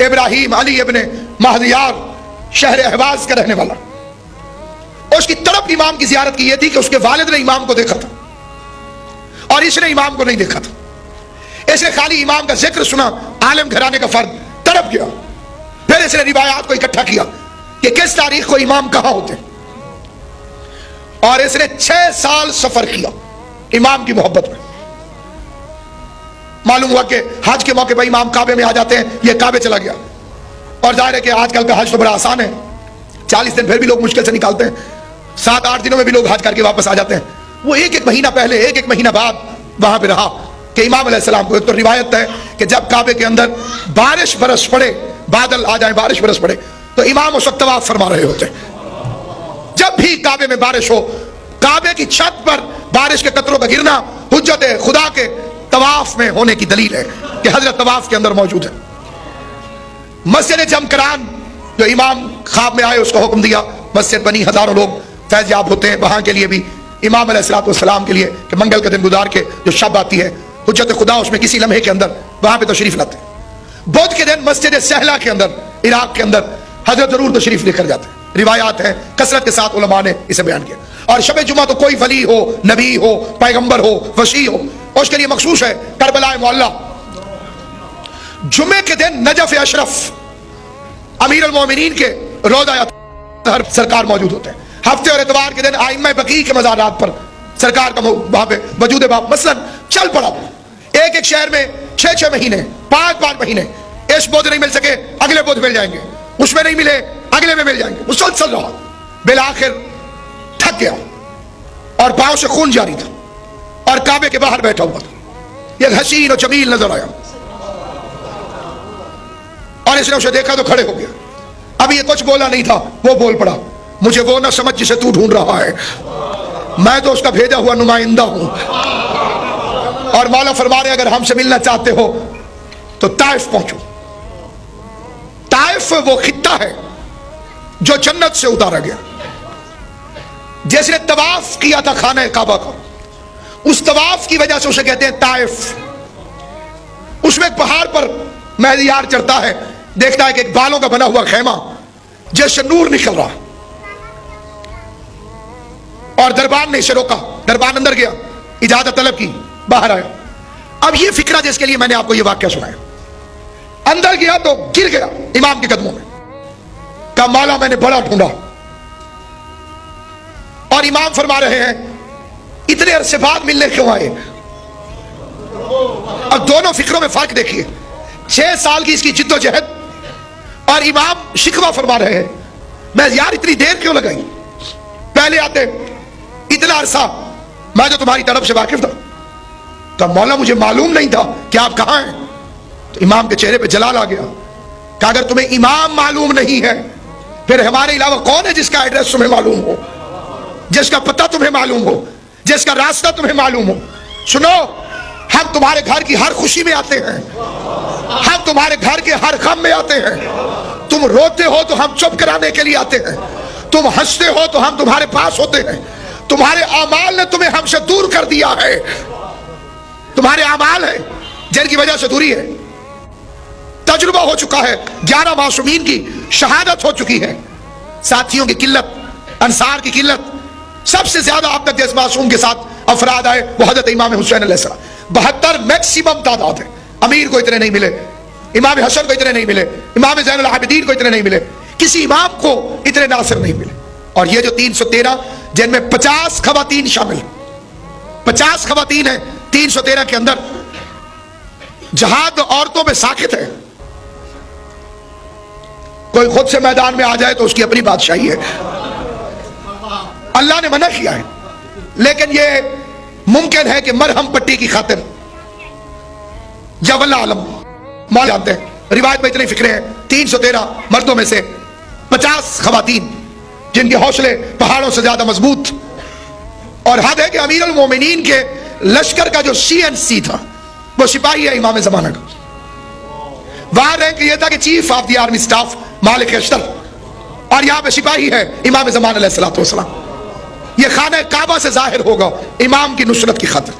ابراہیم علی ابن مہدیار شہر اہواز کا رہنے والا. اس کی طرف امام کی زیارت کی یہ تھی کہ اس کے والد نے امام کو دیکھا تھا اور اس نے امام کو نہیں دیکھا تھا. اس نے خالی امام کا ذکر سنا, عالم گھرانے کا فرد, تڑپ گیا. پھر اس نے روایات کو اکٹھا کیا کہ کس تاریخ کو امام کہاں ہوتے, اور اس نے 6 سال سفر کیا امام کی محبت میں. معلوم ہوا کہ حج کے موقع پر امام کعبے میں آ جاتے ہیں, یہ کعبے چلا گیا. اور ظاہر ہے کہ آج کل کا حج تو بڑا آسان ہے, 40 دن پھر بھی لوگ مشکل سے نکالتے ہیں, 7-8 دنوں میں بھی لوگ حج کر کے واپس آ جاتے ہیں. وہ ایک مہینہ پہلے, ایک مہینہ بعد وہاں پہ رہا کہ امام علیہ السلام کو, ایک تو روایت ہے کہ جب کعبے کے اندر بارش برس پڑے, بادل آ جائیں, بارش برس پڑے, تو امام اس وقت طواف فرما رہے ہوتے. جب بھی کعبے میں بارش ہو, کعبے کی چھت پر بارش کے قطروں کا گرنا حجت خدا کے طواف میں ہونے کی دلیل ہے کہ حضرت طواف کے اندر موجود ہے. مسجد جمکران جو امام خواب میں آئے اس کو حکم دیا, مسجد بنی, ہزاروں لوگ فیض یاب ہوتے ہیں. وہاں کے لیے بھی امام علیہ الصلوۃ والسلام کے لیے کہ منگل کا دن گزار کے جو شب آتی ہے, حجت خدا اس میں کسی لمحے کے اندر وہاں پہ تشریف لاتے ہیں. بدھ کے دن مسجد سہلا کے اندر, عراق کے اندر حضرت ضرور تشریف لے کر جاتے ہیں. روایات ہیں کثرت کے ساتھ, علماء نے اسے بیان کیا. اور شب جمعہ تو کوئی ولی ہو, نبی ہو, پیغمبر ہو, وسیع ہو, اس کے لیے مخصوص ہے کربلا معلیٰ. جمعے کے دن نجف اشرف امیر المومنین کے روضہ اطہر سرکار موجود ہوتے ہیں. ہفتے اور اتوار کے دن ائمہ بقیع کے مزارات پر سرکار کا وہاں پہ وجود باب مثلا چل پڑا. ایک ایک شہر میں 6 مہینے, 5 مہینے, اس بدھ نہیں مل سکے اگلے بدھ مل جائیں گے, اس میں نہیں ملے اگلے میں مل جائیں گے. مسلسل رہا, بالآخر تھک گیا اور پاؤں سے خون جاری تھا اور کعبے کے باہر بیٹھا ہوا تھا. یہ حسین و جمیل نظر آیا اور اس نے اسے دیکھا تو کھڑے ہو گیا. اب یہ کچھ بولا نہیں تھا, وہ بول پڑا, مجھے وہ نہ سمجھ جسے تو ڈھونڈ رہا ہے, میں تو اس کا بھیجا ہوا نمائندہ ہوں. اور مولا فرما رہے اگر ہم سے ملنا چاہتے ہو تو طائف پہنچو. طائف وہ خطہ ہے جو جنت سے اتارا گیا. جس نے طواف کیا تھا خانہ کعبہ کا, اس طواف کی وجہ سے اسے کہتے ہیں طائف. اس میں ایک پہاڑ پر مہدیار چڑھتا ہے, دیکھتا ہے کہ ایک بالوں کا بنا ہوا خیمہ جس سے نور نکل رہا, اور دربان نے اسے روکا. دربان اندر گیا, اجازت طلب کی, باہر آیا. اب یہ فکرہ جس کے لیے میں نے آپ کو یہ واقعہ سنایا, اندر گیا تو گر گیا امام کے قدموں میں, کہا مولا میں نے بڑا ڈھونڈا. اور امام فرما رہے ہیں اتنے عرصے بعد ملنے کیوں آئے. اب دونوں فکروں میں فرق دیکھیے, 6 سال کی اس کی جد و جہد, اور امام شکوہ فرما رہے ہیں میں یار اتنی دیر کیوں لگائی, پہلے آتے اتنا عرصہ, میں جو تمہاری طرف سے واقف تھا. تو مولا مجھے معلوم نہیں تھا کہ آپ کہاں ہیں. تو امام کے چہرے پہ جلال آ گیا کہ اگر تمہیں امام معلوم نہیں ہے پھر ہمارے علاوہ کون ہے جس کا ایڈریس تمہیں معلوم ہو, جس کا پتہ تمہیں معلوم ہو, جس کا راستہ تمہیں معلوم ہو. سنو, ہم تمہارے گھر کی ہر خوشی میں آتے ہیں, ہم تمہارے گھر کے ہر غم میں آتے ہیں. تم روتے ہو تو ہم چپ کرانے کے لیے آتے ہیں, تم ہنستے ہو تو ہم تمہارے پاس ہوتے ہیں. تمہارے اعمال نے تمہیں ہم سے دور کر دیا ہے, تمہارے اعمال ہیں جن کی وجہ سے دوری ہے. تجربہ ہو چکا ہے, 11 معصومین کی شہادت ہو چکی ہے. ساتھیوں کی قلت, انصار کی قلت, سب سے زیادہ اب تک جس معصوم کے ساتھ افراد آئے وہ حضرت امام حسین علیہ السلام. 72 میکسیمم تعداد ہے. امیر کو اتنے نہیں ملے, امام حسن کو اتنے نہیں ملے, امام زین العابدین کو اتنے نہیں ملے, کسی امام کو اتنے ناصر نہیں ملے. اور یہ جو 313 جن میں 50 خواتین شامل, 50 خواتین ہیں 313 کے اندر. جہاد عورتوں میں ساکت ہے, کوئی خود سے میدان میں آ جائے تو اس کی اپنی بادشاہی ہے, اللہ نے منع کیا ہے. لیکن یہ ممکن ہے کہ مرہم پٹی کی خاطر یا واللہ عالم مال جانتے ہیں. روایت میں اتنی فکرے ہیں, 313 مردوں میں سے 50 خواتین جن کے حوصلے پہاڑوں سے زیادہ مضبوط. اور حد ہے کہ امیر المومنین کے لشکر کا جو CNC تھا وہ سپاہی ہے امام زمانہ کا. وہاں رینک یہ تھا کہ chief of the army staff Malik Ashtar, اور یہاں پہ سپاہی ہے امام زمان علیہ الصلوۃ والسلام. یہ خانہ کعبہ سے ظاہر ہوگا امام کی نصرت کی خاطر,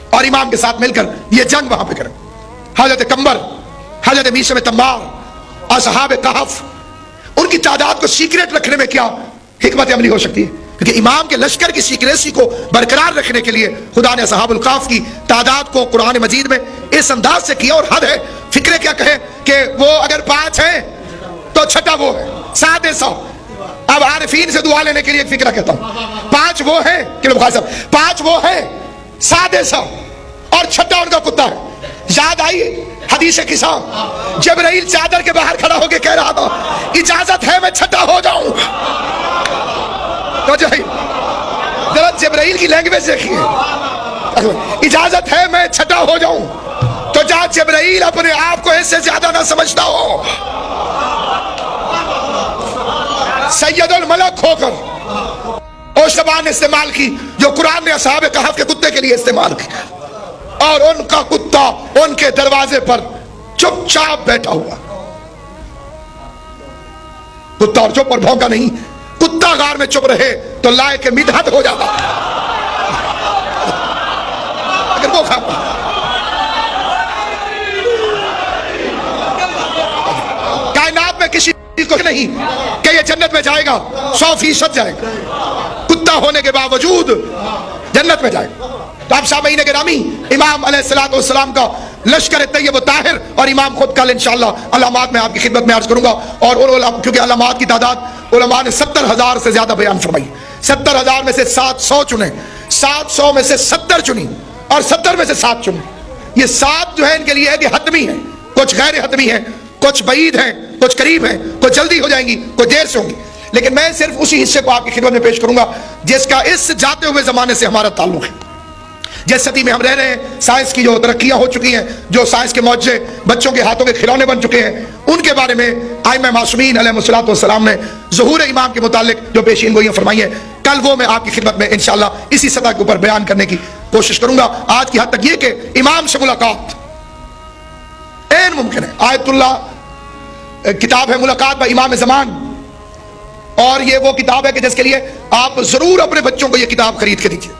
اور امام کے ساتھ مل کر یہ جنگ وہاں پہ کریں. حضرت کمبر حضرت میثم تمار اور صحابہ کہف، ان کی تعداد کو سیکریٹ رکھنے میں کیا حکمت عملی ہو سکتی ہے؟ کیونکہ امام کے لشکر کی سیکریسی کو برقرار رکھنے کے لیے خدا نے اصحاب الکہف کی تعداد کو قرآن مجید میں اس انداز سے کیا، اور حد ہے فکرے کیا کہے کہ وہ اگر 5 ہیں تو چھٹا وہ ہے، 700۔ اب عارفین سے دعا لینے کے لیے ایک فکرہ کہتا ہوں، 5 وہ ہیں کہ بخاری صاحب 5 وہ ہیں 700 اور چھٹا ان کا کتا ہے۔ یاد آئی حدیث قصہ، جبرائیل چادر کے باہر کھڑا ہو کے کہہ رہا تھا اجازت ہے میں چھٹا ہو جاؤں۔ تو ذرا جبرائیل کی لینگویج دیکھیے، اجازت ہے میں چھٹا ہو جاؤں، تو جا جبرائیل اپنے آپ کو اس سے زیادہ نہ سمجھتا ہو، سید الملک ہو کر اس زبان استعمال کی جو قرآن نے اصحاب کہف کے کتے کے لیے استعمال کی، اور ان کا کتا ان کے دروازے پر چپ چاپ بیٹھا ہوا، کتا اور چپ اور بھونکا نہیں، کتا غار میں چپ رہے تو لائق مدحت ہو جاتا اگر وہ کائنات میں کسی کو نہیں کہ یہ جنت میں جائے گا 100% جائے گا، کتا ہونے کے باوجود جنت میں جائے گا۔ تو آپ سامعین گرامی، امام علیہ السلام کا لشکر طیب و طاہر، اور امام خود کل انشاءاللہ علامات میں آپ کی خدمت میں عرض کروں گا، اور کیونکہ علامات کی تعداد علماء نے 70,000 سے زیادہ بیان فرمائی، 70,000 میں سے 700 چنے، 700 میں سے 70 چنی، اور 70 میں سے 7 چنی۔ یہ 7 جو ہے ان کے لیے ہے کہ حتمی ہیں، کچھ غیر حتمی ہیں، کچھ بعید ہیں، کچھ قریب ہیں، کچھ جلدی ہو جائیں گی، کچھ دیر سے ہوں گی، لیکن میں صرف اسی حصے کو آپ کی خدمت میں پیش کروں گا جس کا اس جاتے ہوئے زمانے سے ہمارا تعلق ہے۔ جس صدی میں ہم رہ رہے ہیں، سائنس کی جو ترقیاں ہو چکی ہیں، جو سائنس کے معجزے بچوں کے ہاتھوں کے کھلونے بن چکے ہیں، ان کے بارے میں ائمہ معصومین علیہ الصلوۃ والسلام نے ظہور امام کے متعلق جو پیشین گوئیاں فرمائی ہیں، کل وہ میں آپ کی خدمت میں انشاءاللہ اسی سطح کے اوپر بیان کرنے کی کوشش کروں گا۔ آج کی حد تک یہ کہ امام سے ملاقات این ممکن ہے۔ آیت اللہ کتاب ہے ملاقات با امام زمان، اور یہ وہ کتاب ہے کہ جس کے لیے آپ ضرور اپنے بچوں کو یہ کتاب خرید کے دیجیے۔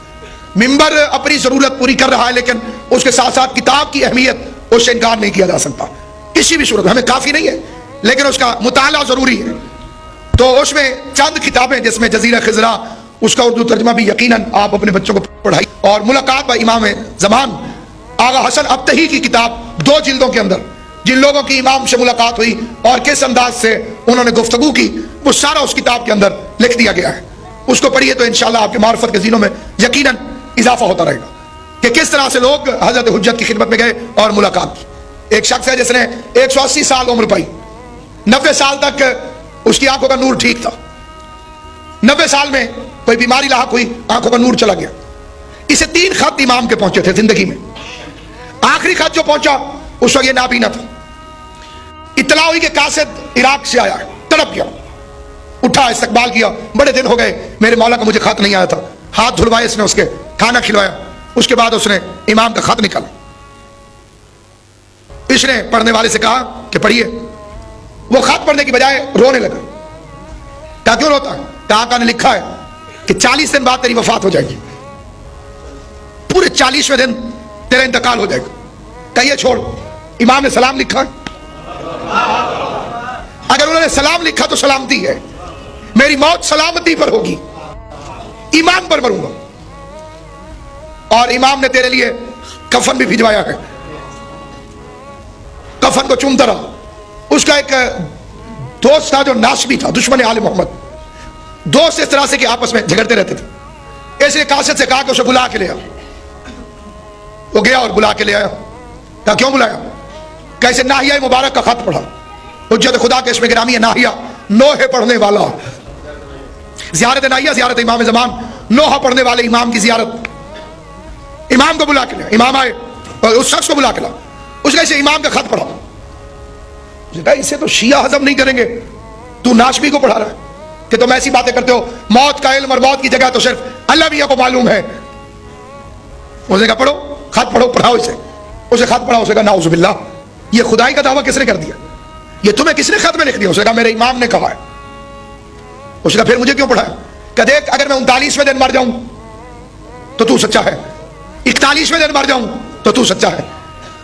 ممبر اپنی ضرورت پوری کر رہا ہے، لیکن اس کے ساتھ ساتھ کتاب کی اہمیت اس سے انکار نہیں کیا جا سکتا کسی بھی صورت۔ ہمیں کافی نہیں ہے لیکن اس کا مطالعہ ضروری ہے۔ تو اس میں چند کتابیں، جس میں جزیرہ خضرا، اس کا اردو ترجمہ بھی یقیناً آپ اپنے بچوں کو پڑھائی، اور ملاقات با امام زمان آغا حسن ابتہی کی کتاب 2 جلدوں کے اندر، جن لوگوں کی امام سے ملاقات ہوئی اور کس انداز سے انہوں نے گفتگو کی، وہ سارا اس کتاب کے اندر لکھ دیا گیا ہے۔ اس کو پڑھیے تو انشاءاللہ آپ کے معرفت کے ذہنوں میں یقیناً اضافہ ہوتا رہے گا کہ کس طرح سے لوگ حضرت حجت کی خدمت میں گئے اور ملاقات کی۔ ایک شخص ہے جس نے 180 سال عمر پائی، 90 سال تک اس کی آنکھوں کا نور ٹھیک تھا، 90 سال میں کوئی بیماری لاحق ہوئی، آنکھوں کا نور چلا گیا۔ اسے 3 خط امام کے پہنچے تھے زندگی میں، آخری خط جو پہنچا اس وقت یہ نابینا تھا، اطلاع ہوئی کہ قاصد عراق سے آیا ہے، تڑپ گیا، اٹھا استقبال کیا، بڑے دن ہو گئے میرے مولا کا مجھے خط نہیں آیا تھا، ہاتھ دھلوائے اس نے، اس کے کھانا کھلوایا، اس کے بعد اس نے امام کا خط نکالا، اس نے پڑھنے والے سے کہا کہ پڑھیے۔ وہ خط پڑھنے کی بجائے رونے لگا۔ کہا کیوں روتا ہے؟ کہا آقا نے لکھا ہے کہ 40 دن بعد تیری وفات ہو جائے گی، پورے 40ویں دن تیرا انتقال ہو جائے گا۔ کہا یہ چھوڑ، امام نے سلام لکھا، اگر انہوں نے سلام لکھا تو سلامتی ہے، میری موت سلامتی پر ہوگی، ایمان پر مروں گا، اور امام نے تیرے لیے کفن بھی بھجوایا ہے۔ کفن کو چومتا رہا۔ اس کا ایک دوست تھا جو ناسبی تھا، دشمن آل محمد، دوست اس طرح سے کہ آپس میں جھگڑتے رہتے تھے۔ اس نے قاصد سے کہا کہ اسے بلا کے لے آ۔ وہ گیا اور بلا کے لے آیا۔ کہا کیوں بلایا؟ کیسے ناہیہ مبارک کا خط پڑھا، حجت خدا کے اسم گرامی ہے ناہیہ، نوحے پڑھنے والا، زیارت ناہیہ زیارت امام زمان، نوحہ پڑھنے والے امام کی زیارت۔ امام کو بلا کے لیا، امام آئے اور اس شخص کو بلا کے لا، اس نے اسے امام کا خط پڑھا۔ کہا اسے تو شیعہ ہضم نہیں کریں گے، تو ناشبی کو پڑھا رہا ہے کہ تم ایسی باتیں کرتے ہو، موت کا علم اور موت کی جگہ تو صرف اللہ میاں کو معلوم ہے۔ اس نے کہا پڑھو، خط پڑھو، پڑھاؤ اسے۔ اسے خط پڑھا، اسے کہا نعوذ باللہ، یہ خدائی کا دعویٰ کس نے کر دیا؟ یہ تمہیں کس نے خط میں لکھ دیا؟ اسے کہا میرے امام نے کہا ہے۔ اس نے کہا پھر مجھے کیوں پڑھایا؟ کہ دیکھ اگر میں 39ویں دن مر جاؤں تو تو سچا ہے، 41ویں دن مر جاؤں تو تو سچا ہے،